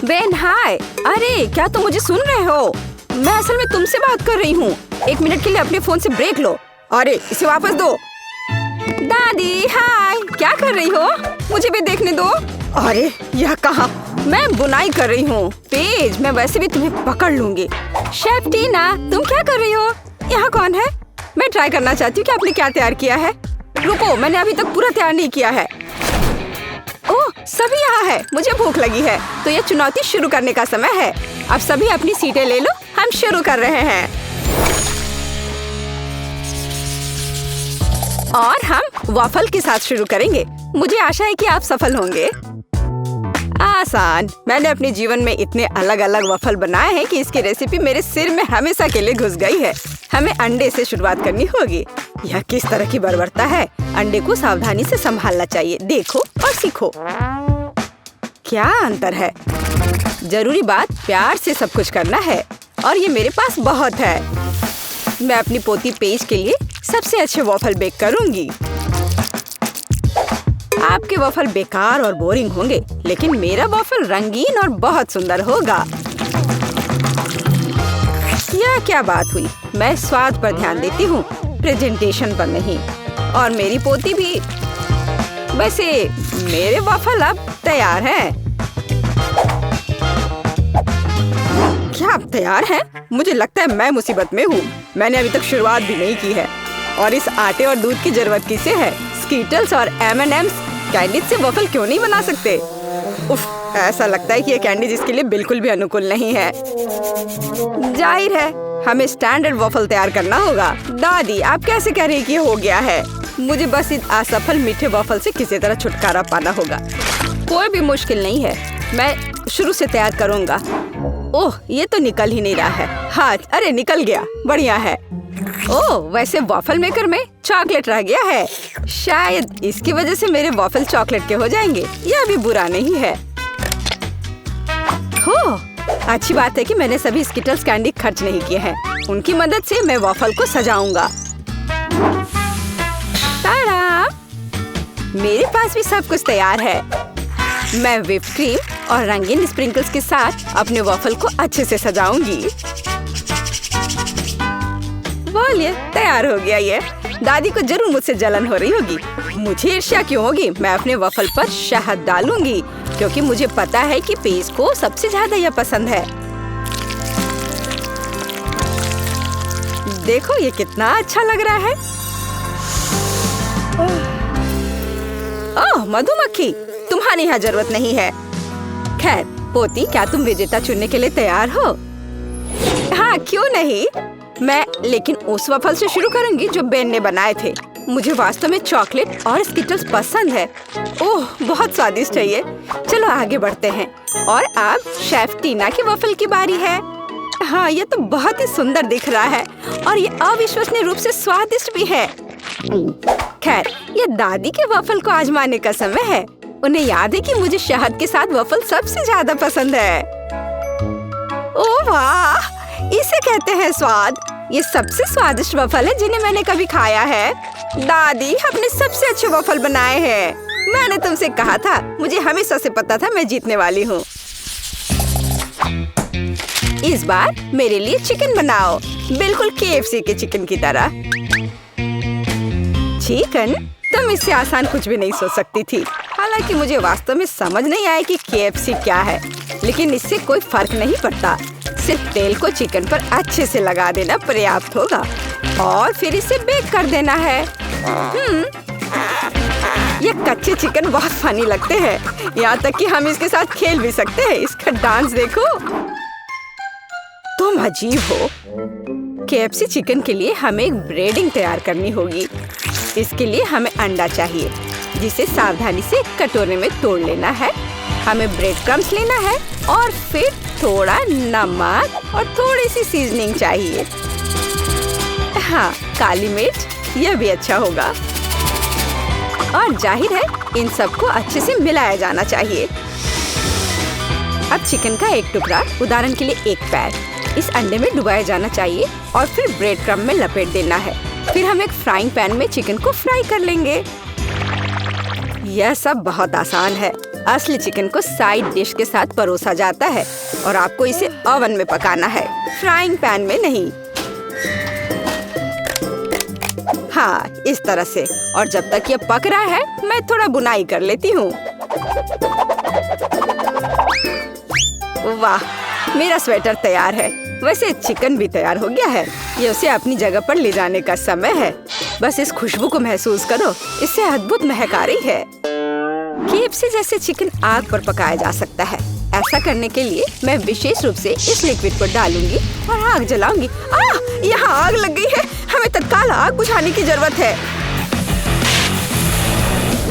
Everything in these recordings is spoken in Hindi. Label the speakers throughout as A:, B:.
A: बेन हाय। अरे क्या तुम मुझे सुन रहे हो? मैं असल में तुमसे बात कर रही हूँ। 1 मिनट के लिए अपने फोन से ब्रेक लो। अरे इसे वापस दो। दादी हाय, क्या कर रही हो? मुझे भी देखने दो। अरे यह कहाँ? मैं बुनाई कर रही हूँ। पेज, मैं वैसे भी तुम्हें पकड़ लूंगी। शेफ टीना, तुम क्या कर रही हो? यहाँ कौन है? मैं ट्राई करना चाहती हूँ कि आपने क्या तैयार किया है। रुको, मैंने अभी तक पूरा तैयार नहीं किया है। ओह, सभी यहाँ है। मुझे भूख लगी है, तो यह चुनौती शुरू करने का समय है। अब सभी अपनी सीटें ले लो, हम शुरू कर रहे हैं। और हम वॉफल के साथ शुरू करेंगे। मुझे आशा है कि आप सफल होंगे। आसान। मैंने अपने जीवन में इतने अलग अलग वॉफल बनाए हैं कि इसकी रेसिपी मेरे सिर में हमेशा के लिए घुस गई है। हमें अंडे से शुरुआत करनी होगी। यह किस तरह की बर्बरता है? अंडे को सावधानी से संभालना चाहिए। देखो और सीखो। क्या अंतर है? जरूरी बात प्यार से सब कुछ करना है, और ये मेरे पास बहुत है। मैं अपनी पोती पेज के लिए सबसे अच्छे वॉफल बेक करूंगी। आपके वॉफल बेकार और बोरिंग होंगे, लेकिन मेरा वॉफल रंगीन और बहुत सुंदर होगा। यह क्या बात हुई? मैं स्वाद पर ध्यान देती हूँ, प्रेजेंटेशन पर नहीं। और मेरी पोती भी। वैसे मेरे वॉफल अब तैयार हैं। क्या आप तैयार हैं? मुझे लगता है मैं मुसीबत में हूँ। मैंने अभी तक शुरुआत भी नहीं की है। और इस आटे और दूध की जरूरत किसे है? स्कीटल्स और M&M's कैंडीज से वॉफल क्यों नहीं बना सकते? उफ, ऐसा लगता है कि ये कैंडीज इसके लिए बिल्कुल भी अनुकूल नहीं है। जाहिर है हमें स्टैंडर्ड वॉफल तैयार करना होगा। दादी, आप कैसे कह रही कि ये हो गया है? मुझे बस इस असफल मीठे वॉफल से किसी तरह छुटकारा पाना होगा। कोई भी मुश्किल नहीं है, मैं शुरू से तैयार करूँगा। ओह, ये तो निकल ही नहीं रहा है। हाँ, अरे निकल गया। बढ़िया है। ओह, वैसे वॉफल मेकर में चॉकलेट रह गया है। शायद इसकी वजह से मेरे वॉफल चॉकलेट के हो जाएंगे। यह भी बुरा नहीं है। हो, अच्छी बात है कि मैंने सभी स्किटल्स कैंडी खर्च नहीं किए हैं। उनकी मदद से मैं वॉफल को सजाऊंगा। ताड़ा! मेरे पास भी सब कुछ तैयार है। मैं व्हिप क्रीम और रंगीन स्प्रिंकल्स के साथ अपने वॉफल को अच्छे से सजाऊंगी। बोलिए, तैयार हो गया ये। दादी को जरूर मुझसे जलन हो रही होगी। मुझे ईर्ष्या क्यों होगी? मैं अपने वॉफल पर शहद डालूंगी, क्योंकि मुझे पता है कि पेज को सबसे ज्यादा यह पसंद है। देखो ये कितना अच्छा लग रहा है। ओह, मधुमक्खी, तुम्हारी यहाँ जरूरत नहीं है। खैर पोती, क्या तुम विजेता चुनने के लिए तैयार हो? हाँ, क्यों नहीं। मैं लेकिन उस वॉफल से शुरू करूंगी जो बेन ने बनाए थे। मुझे वास्तव में चॉकलेट और स्किटल्स पसंद है। ओह, बहुत स्वादिष्ट है ये। चलो आगे बढ़ते हैं। और अब शेफ टीना की वॉफल की बारी है। हाँ, ये तो बहुत ही सुंदर दिख रहा है और ये अविश्वसनीय रूप से स्वादिष्ट भी है। खैर, ये दादी के वॉफल को आजमाने का समय है। उन्हें याद है कि मुझे शहद के साथ वॉफल सबसे ज्यादा पसंद है। ओह वाह, इसे कहते हैं स्वाद। ये सबसे स्वादिष्ट वॉफल है जिन्हें मैंने कभी खाया है। दादी, आपने सबसे अच्छे वॉफल बनाए हैं। मैंने तुमसे कहा था, मुझे हमेशा से पता था मैं जीतने वाली हूँ। इस बार मेरे लिए चिकन बनाओ, बिल्कुल KFC के चिकन की तरह। चिकन? तुम इससे आसान कुछ भी नहीं सोच सकती थी। हालांकि मुझे वास्तव में समझ नहीं आया कि KFC क्या है, लेकिन इससे कोई फर्क नहीं पड़ता। सिर्फ तेल को चिकन पर अच्छे से लगा देना पर्याप्त होगा और फिर इसे बेक कर देना है। ये कच्चे चिकन बहुत फनी लगते हैं, यहाँ तक कि हम इसके साथ खेल भी सकते हैं। इसका डांस देखो। तुम अजीब हो। KFC चिकन के लिए हमें एक ब्रेडिंग तैयार करनी होगी। इसके लिए हमें अंडा चाहिए, जिसे सावधानी से एक कटोरे में तोड़ लेना है। हमें ब्रेड क्रम्स लेना है और फिर थोड़ा नमक और थोड़ी सी सीजनिंग चाहिए। हाँ, काली मिर्च, यह भी अच्छा होगा। और जाहिर है इन सबको अच्छे से मिलाया जाना चाहिए। अब चिकन का एक टुकड़ा, उदाहरण के लिए एक पैर, इस अंडे में डुबाया जाना चाहिए और फिर ब्रेड क्रम्ब में लपेट देना है। फिर हम एक फ्राइंग पैन में चिकन को फ्राई कर लेंगे। यह सब बहुत आसान है। असली चिकन को साइड डिश के साथ परोसा जाता है और आपको इसे ओवन में पकाना है, फ्राइंग पैन में नहीं। हाँ, इस तरह से। और जब तक ये पक रहा है मैं थोड़ा बुनाई कर लेती हूँ। वाह, मेरा स्वेटर तैयार है। वैसे चिकन भी तैयार हो गया है। ये उसे अपनी जगह पर ले जाने का समय है। बस इस खुशबू को महसूस करो, इससे अद्भुत महक आ रही है। KFC जैसे चिकन आग पर पकाया जा सकता है। ऐसा करने के लिए मैं विशेष रूप से इस लिक्विड को डालूंगी और आग जलाऊंगी। यहाँ आग लग गई है। हमें तत्काल आग बुझाने की जरूरत है।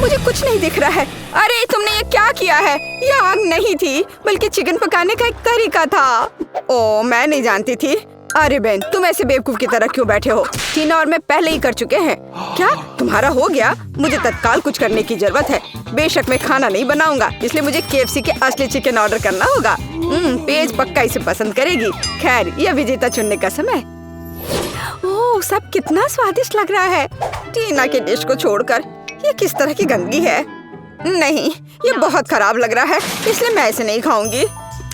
A: मुझे कुछ नहीं दिख रहा है। अरे तुमने ये क्या किया है? ये आग नहीं थी, बल्कि चिकन पकाने का एक तरीका था। ओ, मैं नहीं जानती थी। अरे बहन, तुम ऐसे बेवकूफ की तरह क्यों बैठे हो? टीना और मैं पहले ही कर चुके हैं। क्या तुम्हारा हो गया? मुझे तत्काल कुछ करने की जरूरत है। बेशक मैं खाना नहीं बनाऊंगा, इसलिए मुझे KFC के असली चिकन ऑर्डर करना होगा। पेज पक्का इसे पसंद करेगी। खैर, यह विजेता चुनने का समय। ओह, सब कितना स्वादिष्ट लग रहा है। टीना के डिश को छोड़कर ये किस तरह की गंदगी है? नहीं, ये बहुत खराब लग रहा है, इसलिए मैं इसे नहीं खाऊंगी।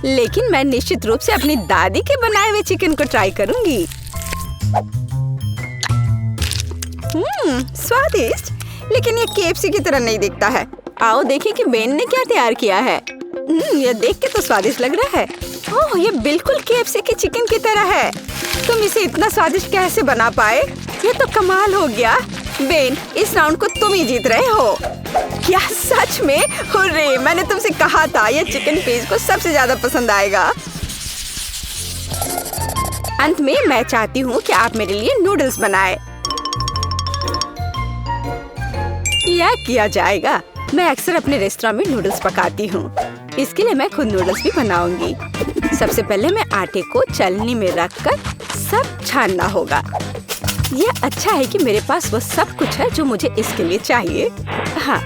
A: लेकिन मैं निश्चित रूप से अपनी दादी के बनाए हुए चिकन को ट्राई करूंगी। स्वादिष्ट, लेकिन ये KFC की तरह नहीं दिखता है। आओ देखें कि बेन ने क्या तैयार किया है। ये देख के तो स्वादिष्ट लग रहा है। ओह, ये बिल्कुल KFC के चिकन की तरह है। तुम इसे इतना स्वादिष्ट कैसे बना पाए? ये तो कमाल हो गया। बेन, इस राउंड को तुम ही जीत रहे हो। क्या सच में? हुर्रे, मैंने तुमसे कहा था ये चिकन पेज को सबसे ज्यादा पसंद आएगा। अंत में मैं चाहती हूँ कि आप मेरे लिए नूडल्स बनाएं। यह किया जाएगा। मैं अक्सर अपने रेस्टोरेंट में नूडल्स पकाती हूँ। इसके लिए मैं खुद नूडल्स भी बनाऊंगी। सबसे पहले मैं आटे को छलनी में रखकर सब छानना होगा। यह अच्छा है कि मेरे पास वो सब कुछ है जो मुझे इसके लिए चाहिए। हाँ,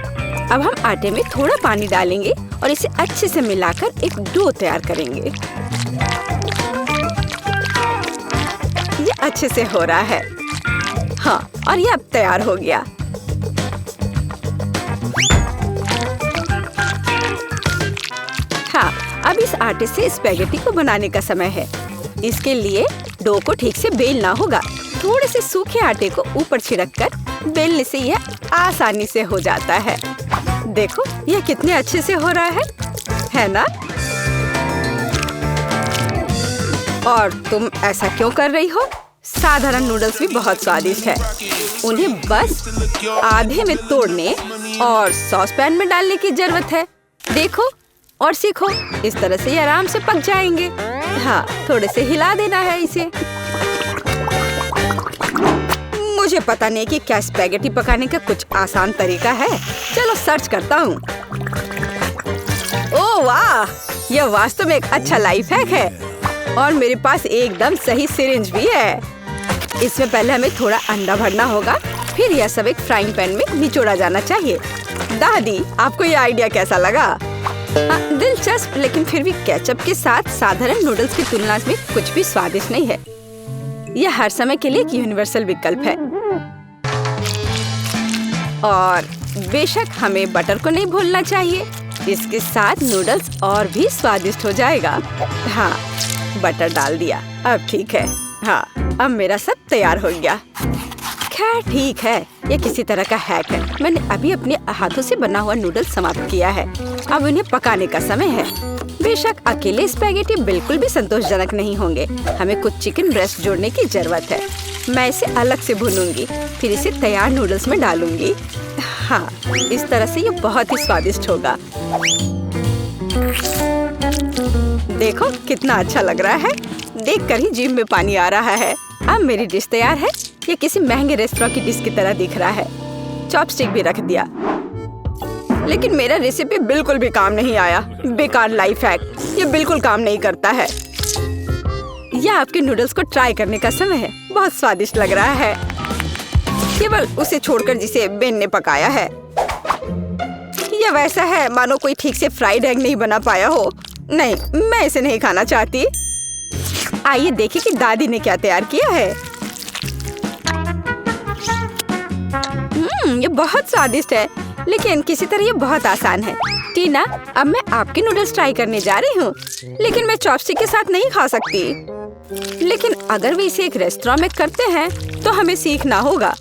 A: अब हम आटे में थोड़ा पानी डालेंगे और इसे अच्छे से मिलाकर एक डो तैयार करेंगे। ये अच्छे से हो रहा है। हाँ, और ये अब तैयार हो गया। हाँ, अब इस आटे से स्पैगेटी को बनाने का समय है। इसके लिए डो को ठीक से बेलना होगा। थोड़े से सूखे आटे को ऊपर छिड़ककर बेलने से यह आसानी से हो जाता है। देखो, यह कितने अच्छे से हो रहा है ना? और तुम ऐसा क्यों कर रही हो? साधारण नूडल्स भी बहुत स्वादिष्ट है। उन्हें बस आधे में तोड़ने और सॉस पैन में डालने की जरूरत है। देखो और सीखो। इस तरह से ये आराम से पक जाएंगे। हाँ, थोड़े से हिला देना है इसे। मुझे पता नहीं कि क्या स्पैगेटी पकाने का कुछ आसान तरीका है। चलो सर्च करता हूँ। ओह वाह, यह वास्तव में एक अच्छा लाइफ हैक है। और मेरे पास एकदम सही सिरिंज भी है। इसमें पहले हमें थोड़ा अंडा भरना होगा, फिर यह सब एक फ्राइंग पैन में निचोड़ा जाना चाहिए। दादी, आपको यह आइडिया कैसा लगा? दिलचस्प, लेकिन फिर भी केचप के साथ साधारण नूडल्स की तुलना में कुछ भी स्वादिष्ट नहीं है। यह हर समय के लिए एक यूनिवर्सल विकल्प है। और बेशक हमें बटर को नहीं भूलना चाहिए। इसके साथ नूडल्स और भी स्वादिष्ट हो जाएगा। हाँ, बटर डाल दिया। अब ठीक है। हाँ, अब मेरा सब तैयार हो गया। खैर ठीक है, ये किसी तरह का हैक है। मैंने अभी अपने हाथों से बना हुआ नूडल्स समाप्त किया है। अब उन्हें पकाने का समय है। बेशक अकेले स्पैगेटी बिल्कुल भी संतोषजनक नहीं होंगे। हमें कुछ चिकन ब्रेस्ट जोड़ने की जरूरत है। मैं इसे अलग से भूनूंगी, फिर इसे तैयार नूडल्स में डालूंगी। हाँ, इस तरह से ये बहुत ही स्वादिष्ट होगा। देखो कितना अच्छा लग रहा है। देखकर ही जीभ में पानी आ रहा है। अब मेरी डिश तैयार है। ये किसी महंगे रेस्टोरेंट की डिश की तरह दिख रहा है। चॉपस्टिक भी रख दिया। लेकिन मेरा रेसिपी बिल्कुल भी काम नहीं आया। बेकार लाइफ हैक, ये बिल्कुल काम नहीं करता है। यह आपके नूडल्स को ट्राई करने का समय है। बहुत स्वादिष्ट लग रहा है, केवल उसे छोड़कर जिसे बेन ने पकाया है। यह वैसा है मानो कोई ठीक से फ्राइड एग नहीं बना पाया हो। नहीं, मैं इसे नहीं खाना चाहती। आइए देखें कि दादी ने क्या तैयार किया है। ये बहुत स्वादिष्ट है, लेकिन किसी तरह ये बहुत आसान है। टीना, अब मैं आपके नूडल्स ट्राई करने जा रही हूँ, लेकिन मैं चॉपस्टिक के साथ नहीं खा सकती। लेकिन अगर वे इसे एक रेस्टोरेंट में करते हैं तो हमें सीखना होगा।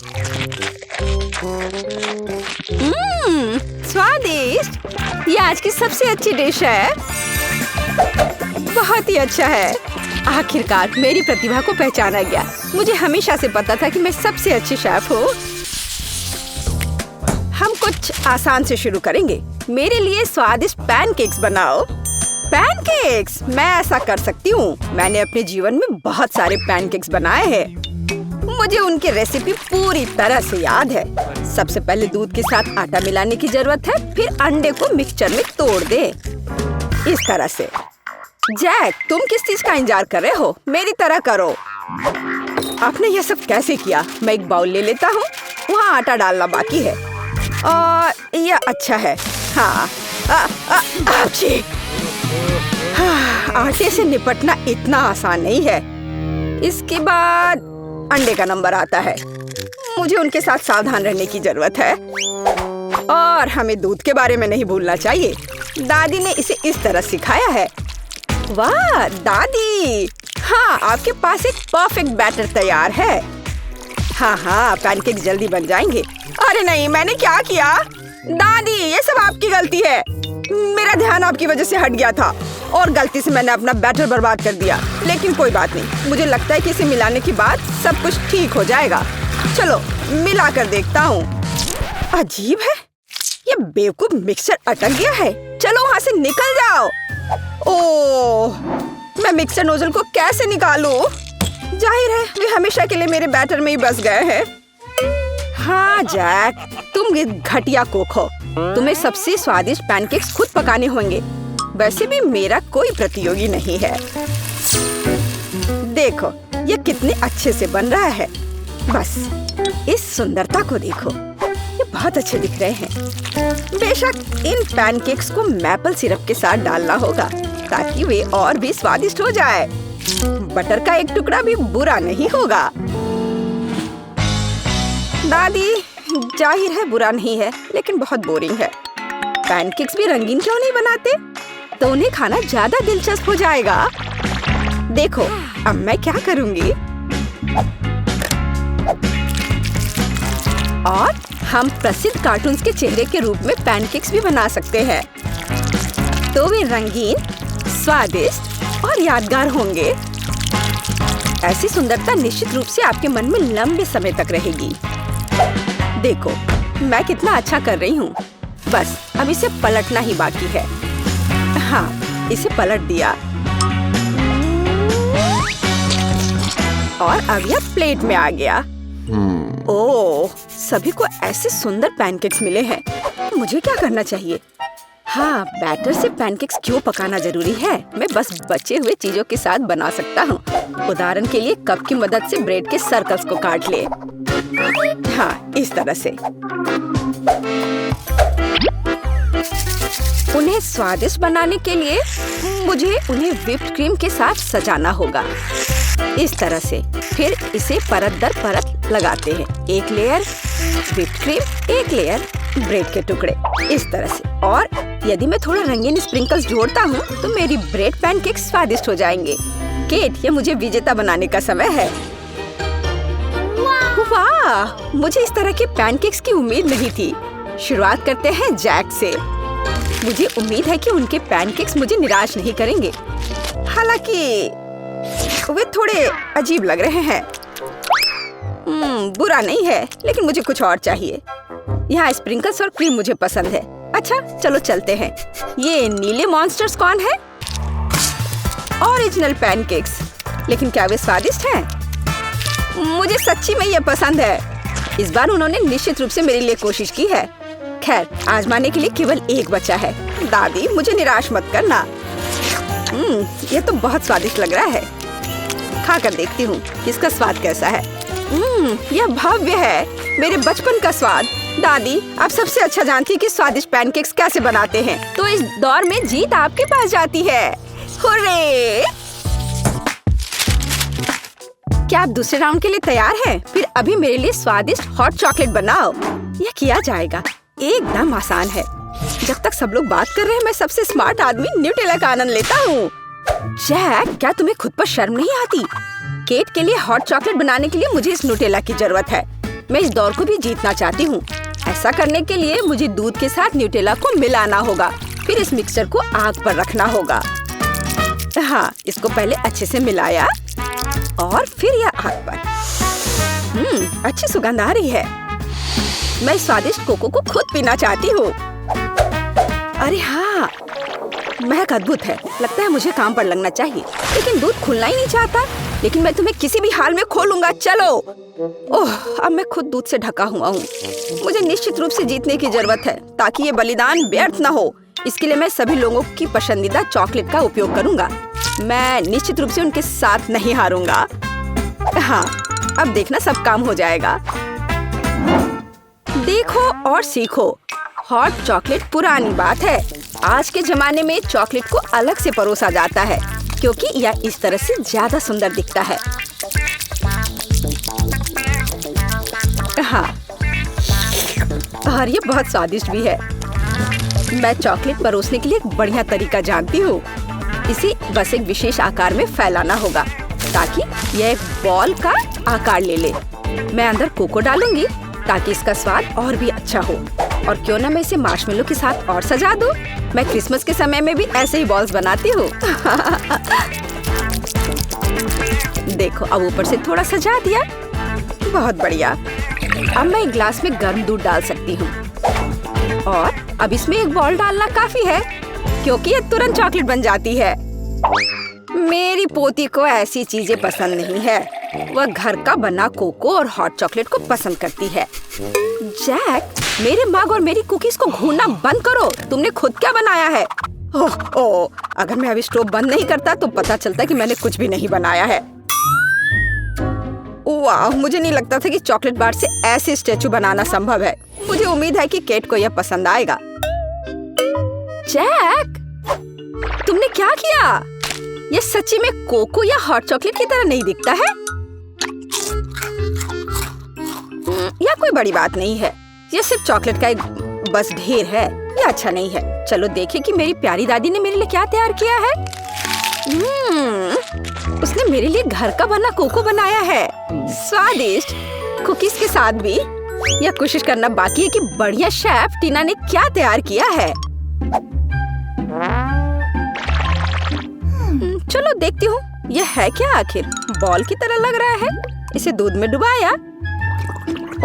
A: स्वादिष्ट! ये आज की सबसे अच्छी डिश है। बहुत ही अच्छा है। आखिरकार मेरी प्रतिभा को पहचाना गया। मुझे हमेशा से पता था कि मैं सबसे अच्छी शेफ हूँ। हम कुछ आसान से शुरू करेंगे। मेरे लिए स्वादिष्ट पैनकेक्स बनाओ। पैनकेक्स? मैं ऐसा कर सकती हूँ। मैंने अपने जीवन में बहुत सारे पैनकेक्स बनाए हैं। मुझे उनकी रेसिपी पूरी तरह से याद है। सबसे पहले दूध के साथ आटा मिलाने की जरूरत है, फिर अंडे को मिक्सचर में तोड़ दे, इस तरह से। जैक, तुम किस चीज का इंतजार कर रहे हो? मेरी तरह करो। आपने यह सब कैसे किया? मैं एक बाउल ले लेता हूँ। वहाँ आटा डालना बाकी है और यह अच्छा है। हाँ, आटे से निपटना इतना आसान नहीं है। इसके बाद अंडे का नंबर आता है। मुझे उनके साथ सावधान रहने की जरूरत है और हमें दूध के बारे में नहीं भूलना चाहिए। दादी ने इसे इस तरह सिखाया है। वाह दादी! हाँ, आपके पास एक परफेक्ट बैटर तैयार है। हाँ, पैनकेक जल्दी बन जाएंगे। अरे नहीं, मैंने क्या किया? दादी, ये सब आपकी गलती है। मेरा ध्यान आपकी वजह से हट गया था और गलती से मैंने अपना बैटर बर्बाद कर दिया। लेकिन कोई बात नहीं, मुझे लगता है कि इसे मिलाने के बाद सब कुछ ठीक हो जाएगा। चलो मिला कर देखता हूँ। अजीब है, ये बेवकूफ मिक्सर अटक गया है। चलो वहाँ से निकल जाओ। ओह, मैं मिक्सर नोजल को कैसे निकालूं? जाहिर है वे हमेशा के लिए मेरे बैटर में ही बस गए हैं। हाँ जैक, तुम ये घटिया कुक हो। तुम्हें सबसे स्वादिष्ट पैनकेक्स खुद पकाने होंगे। वैसे भी मेरा कोई प्रतियोगी नहीं है। देखो ये कितने अच्छे से बन रहा है। बस इस सुंदरता को देखो, ये बहुत अच्छे दिख रहे हैं। बेशक इन पैनकेक्स को मैपल सिरप के साथ डालना होगा ताकि वे और भी स्वादिष्ट हो जाए। बटर का एक टुकड़ा भी बुरा नहीं होगा। दादी, जाहिर है बुरा नहीं है, लेकिन बहुत बोरिंग है। पैनकेक्स भी रंगीन क्यों नहीं बनाते? तो उन्हें खाना ज्यादा दिलचस्प हो जाएगा। देखो अब मैं क्या करूंगी। और हम प्रसिद्ध कार्टून्स के चेहरे के रूप में पैनकेक्स भी बना सकते हैं। तो वे रंगीन, स्वादिष्ट और यादगार होंगे। ऐसी सुंदरता निश्चित रूप से आपके मन में लंबे समय तक रहेगी। देखो मैं कितना अच्छा कर रही हूँ। बस अब इसे पलटना ही बाकी है। हाँ, इसे पलट दिया और अब यह प्लेट में आ गया। ओह, सभी को ऐसे सुंदर पैनकेक्स मिले हैं। मुझे क्या करना चाहिए? हाँ, बैटर से पैनकेक्स क्यों पकाना जरूरी है? मैं बस बचे हुए चीजों के साथ बना सकता हूँ। उदाहरण के लिए कप की मदद से ब्रेड के सर्कल्स को काट ले। हाँ, इस तरह से। उन्हें स्वादिष्ट बनाने के लिए मुझे उन्हें व्हिप्ड क्रीम के साथ सजाना होगा, इस तरह से। फिर इसे परत दर परत लगाते हैं। एक लेयर व्हिप्ड क्रीम, एक लेयर ब्रेड के टुकड़े, इस तरह से। और यदि मैं थोड़ा रंगीन स्प्रिंकल्स जोड़ता हूँ तो मेरी ब्रेड पैनकेक्स स्वादिष्ट हो जाएंगे। केट, ये मुझे विजेता बनाने का समय है। वाह, मुझे इस तरह के पैनकेक्स की उम्मीद नहीं थी। शुरुआत करते हैं जैक से। मुझे उम्मीद है कि उनके पैनकेक्स मुझे निराश नहीं करेंगे। हालांकि वे थोड़े अजीब लग रहे हैं। बुरा नहीं है, लेकिन मुझे कुछ और चाहिए। यहाँ स्प्रिंकल्स और क्रीम मुझे पसंद है। अच्छा, चलो चलते हैं। ये नीले मॉन्स्टर्स कौन है? Original pancakes. लेकिन क्या वे स्वादिष्ट हैं? मुझे सच्ची में ये पसंद है। इस बार उन्होंने निश्चित रूप से मेरे लिए कोशिश की है। खैर, आजमाने के लिए केवल एक बचा है। दादी, मुझे निराश मत करना। ये तो बहुत स्वादिष्ट लग रहा है। खा कर देखती हूँ इसका स्वाद कैसा है। यह भव्य है, मेरे बचपन का स्वाद। दादी, आप सबसे अच्छा जानती हैं कि स्वादिष्ट पैनकेक्स कैसे बनाते हैं। तो इस दौर में जीत आपके पास जाती है। हुर्रे! क्या आप दूसरे राउंड के लिए तैयार हैं? फिर अभी मेरे लिए स्वादिष्ट हॉट चॉकलेट बनाओ। यह किया जाएगा, एकदम आसान है। जब तक सब लोग बात कर रहे हैं, मैं सबसे स्मार्ट आदमी न्यूटेला का आनंद लेता हूँ। जैक, क्या तुम्हें खुद पर शर्म नहीं आती? केट के लिए हॉट चॉकलेट बनाने के लिए मुझे इस न्यूटेला की जरूरत है। मैं इस दौर को भी जीतना चाहती हूँ। ऐसा करने के लिए मुझे दूध के साथ न्यूटेला को मिलाना होगा। फिर इस मिक्सचर को आग पर रखना होगा। हाँ, इसको पहले अच्छे से मिलाया और फिर यह आग पर। अच्छी सुगंध आ रही है। मैं स्वादिष्ट कोको को खुद पीना चाहती हूँ। अरे हाँ, महक अद्भुत है। लगता है मुझे काम पर लगना चाहिए, लेकिन दूध खुलना ही नहीं चाहता। लेकिन मैं तुम्हें किसी भी हाल में खोलूंगा। चलो। ओह, अब मैं खुद दूध से ढका हुआ हूँ। मुझे निश्चित रूप से जीतने की जरूरत है ताकि ये बलिदान व्यर्थ न हो। इसके लिए मैं सभी लोगों की पसंदीदा चॉकलेट का उपयोग करूंगा। मैं निश्चित रूप से उनके साथ नहीं हारूंगा। हाँ, अब देखना सब काम हो जाएगा। देखो और सीखो। हॉट चॉकलेट पुरानी बात है। आज के जमाने में चॉकलेट को अलग से परोसा जाता है क्योंकि यह इस तरह से ज्यादा सुंदर दिखता है। हाँ, और ये बहुत स्वादिष्ट भी है। मैं चॉकलेट परोसने के लिए एक बढ़िया तरीका जानती हूँ। इसे बस एक विशेष आकार में फैलाना होगा ताकि यह एक बॉल का आकार ले ले। मैं अंदर कोको डालूंगी ताकि इसका स्वाद और भी अच्छा हो। और क्यों ना मैं इसे मार्शमेलो के साथ और सजा दूं। मैं क्रिसमस के समय में भी ऐसे ही बॉल्स बनाती हूँ। देखो, अब ऊपर से थोड़ा सजा दिया। बहुत बढ़िया। अब मैं एक ग्लास में गर्म दूध डाल सकती हूँ और अब इसमें एक बॉल डालना काफी है क्योंकि ये तुरंत चॉकलेट बन जाती है। मेरी पोती को ऐसी चीजें पसंद नहीं है। वह घर का बना कोको और हॉट चॉकलेट को पसंद करती है। जैक, मेरे मग और मेरी कुकीज को घूरना बंद करो। तुमने खुद क्या बनाया है? ओह, अगर मैं अभी स्टोव बंद नहीं करता तो पता चलता कि मैंने कुछ भी नहीं बनाया है। वाह, मुझे नहीं लगता था कि चॉकलेट बार से ऐसे स्टैचू बनाना संभव है। मुझे उम्मीद है कि केट को यह पसंद आएगा। जैक, तुमने क्या किया? यह सच्ची में कोको या हॉट चॉकलेट की तरह नहीं दिखता है। यह कोई बड़ी बात नहीं है। यह सिर्फ चॉकलेट का एक बस ढेर है। यह अच्छा नहीं है। चलो देखें कि मेरी प्यारी दादी ने मेरे लिए क्या तैयार किया है। उसने मेरे लिए घर का बना कोको बनाया है। स्वादिष्ट कुकीज के साथ भी। यह कोशिश करना बाकी है कि बढ़िया शेफ टीना ने क्या तैयार किया है। चलो देखती हूँ यह है क्या आखिर। बॉल की तरह लग रहा है। इसे दूध में डुबाया।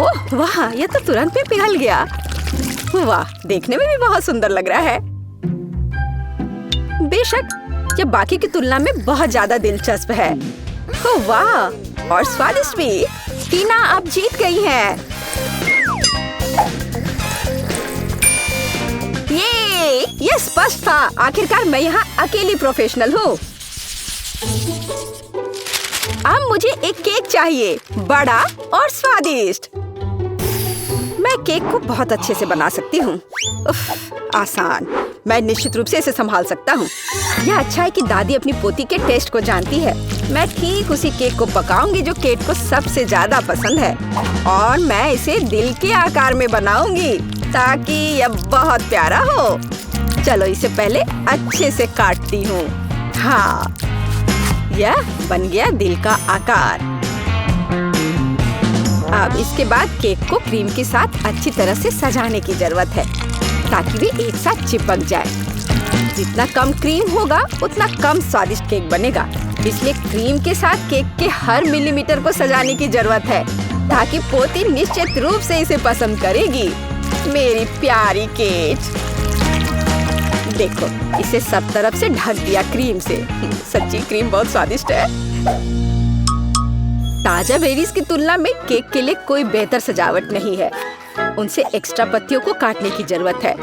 A: ओह वाह, यह तो तुरंत में पिघल गया। वाह, देखने में भी बहुत सुंदर लग रहा है। बेशक यह बाकी की तुलना में बहुत ज्यादा दिलचस्प है। ओह वाह, और स्वादिष्ट भी। टीना आप जीत गई हैं। ये स्पष्ट था। आखिरकार मैं यहाँ अकेली प्रोफेशनल हूँ। अब मुझे एक केक चाहिए, बड़ा और स्वादिष्ट। मैं केक को बहुत अच्छे से बना सकती हूँ। आसान। मैं निश्चित रूप से इसे संभाल सकता हूँ। यह अच्छा है कि दादी अपनी पोती के टेस्ट को जानती है। मैं ठीक उसी केक को पकाऊंगी जो केट को सबसे ज्यादा पसंद है और मैं इसे दिल के आकार में बनाऊंगी ताकि यह बहुत प्यारा हो। चलो इसे पहले अच्छे से काटती हूँ। हाँ, यह बन गया दिल का आकार। अब इसके बाद केक को क्रीम के साथ अच्छी तरह से सजाने की जरूरत है ताकि वे एक साथ चिपक जाए। जितना कम क्रीम होगा उतना कम स्वादिष्ट केक बनेगा। इसलिए क्रीम के साथ केक के हर मिलीमीटर को सजाने की जरूरत है ताकि पोती निश्चित रूप से इसे पसंद करेगी। मेरी प्यारी केट, देखो इसे सब तरफ से ढक दिया क्रीम से। सच्ची क्रीम बहुत स्वादिष्ट है। ताजा बेरीज की तुलना में केक के लिए कोई बेहतर सजावट नहीं है। उनसे एक्स्ट्रा पत्तियों को काटने की जरूरत है।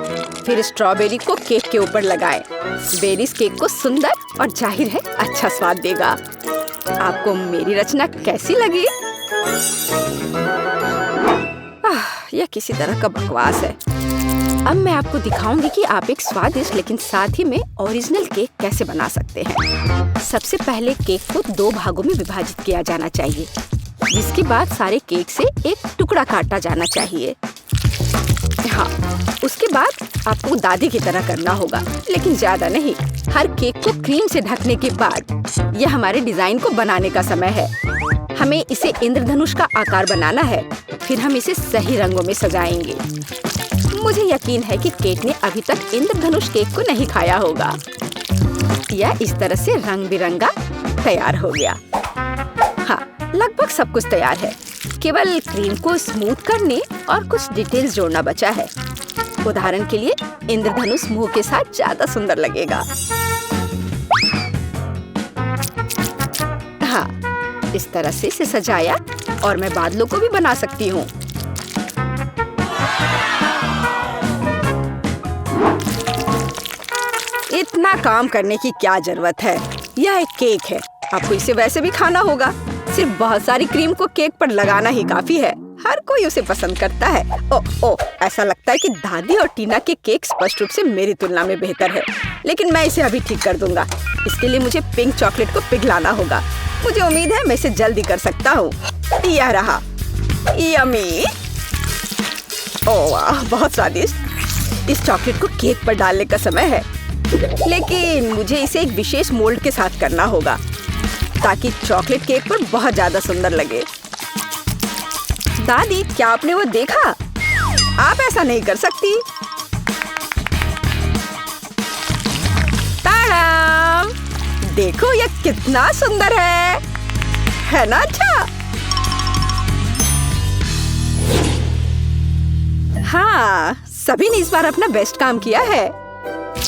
A: फिर स्ट्रॉबेरी को केक के ऊपर लगाएं। बेरीज केक को सुंदर और जाहिर है अच्छा स्वाद देगा। आपको मेरी रचना कैसी लगी? यह किसी तरह का बकवास है। अब मैं आपको दिखाऊंगी कि आप एक स्वादिष्ट लेकिन साथ ही में ओरिजिनल केक कैसे बना सकते हैं। सबसे पहले केक को 2 भागों में विभाजित किया जाना चाहिए, जिसके बाद सारे केक से एक टुकड़ा काटा जाना चाहिए। हाँ, उसके बाद आपको दादी की तरह करना होगा, लेकिन ज्यादा नहीं। हर केक को क्रीम से ढकने के बाद यह हमारे डिजाइन को बनाने का समय है। हमें इसे इंद्रधनुष का आकार बनाना है, फिर हम इसे सही रंगों में सजाएंगे। मुझे यकीन है कि केट ने अभी तक इंद्रधनुष केक को नहीं खाया होगा। यह इस तरह से रंग बिरंगा तैयार हो गया। हाँ, लगभग सब कुछ तैयार है। केवल क्रीम को स्मूथ करने और कुछ डिटेल्स जोड़ना बचा है। उदाहरण के लिए इंद्रधनुष मुंह के साथ ज्यादा सुंदर लगेगा। हाँ, इस तरह से इसे सजाया और मैं बादलों को भी बना सकती हूँ। इतना काम करने की क्या जरूरत है? यह एक केक है, आपको इसे वैसे भी खाना होगा। सिर्फ बहुत सारी क्रीम को केक पर लगाना ही काफी है। हर कोई उसे पसंद करता है। ओह, ऐसा लगता है कि दादी और टीना के केक स्पष्ट रूप से मेरी तुलना में बेहतर है, लेकिन मैं इसे अभी ठीक कर दूंगा। इसके लिए मुझे पिंक चॉकलेट को पिघलाना होगा। मुझे उम्मीद है मैं इसे जल्दी कर सकता हूँ। यह रहा, यम्मी। ओह वाह, बहुत स्वादिष्ट। इस चॉकलेट को केक पर डालने का समय है, लेकिन मुझे इसे एक विशेष मोल्ड के साथ करना होगा ताकि चॉकलेट केक पर बहुत ज्यादा सुंदर लगे। दादी, क्या आपने वो देखा? आप ऐसा नहीं कर सकती। ताड़ाम! देखो यह कितना सुंदर है ना? अच्छा, हाँ, सभी ने इस बार अपना बेस्ट काम किया है।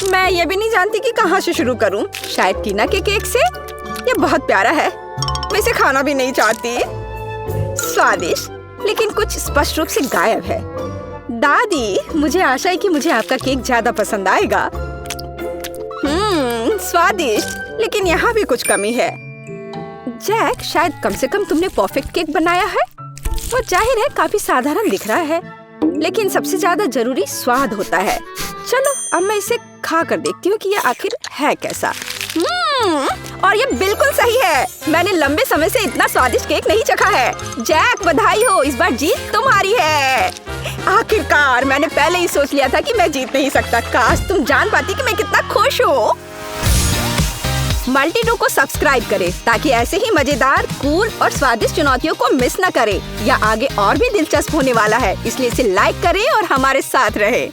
A: मैं ये भी नहीं जानती कि कहाँ से शुरू करूं। शायद टीना के केक से। ये बहुत प्यारा है, मैं इसे खाना भी नहीं चाहती। स्वादिष्ट, लेकिन कुछ स्पष्ट रूप से गायब है। दादी, मुझे आशा है कि मुझे आपका केक ज्यादा पसंद आएगा। स्वादिष्ट, लेकिन यहाँ भी कुछ कमी है। जैक, शायद कम से कम तुमने परफेक्ट केक बनाया है। वो जाहिर है काफी साधारण दिख रहा है, लेकिन सबसे ज्यादा जरूरी स्वाद होता है। चलो, अब मैं इसे खा कर देखती हूँ कि ये आखिर है कैसा। और ये बिल्कुल सही है। मैंने लंबे समय से इतना स्वादिष्ट केक नहीं चखा है। जैक, बधाई हो, इस बार जीत तुम्हारी है। आखिरकार, मैंने पहले ही सोच लिया था कि मैं जीत नहीं सकता। काश तुम जान पाती कि मैं कितना खुश हूँ। मल्टीडो को सब्सक्राइब करें ताकि ऐसे ही मजेदार, कूल और स्वादिष्ट चुनौतियों को मिस न करें। या आगे और भी दिलचस्प होने वाला है, इसलिए इसे लाइक करें और हमारे साथ रहें।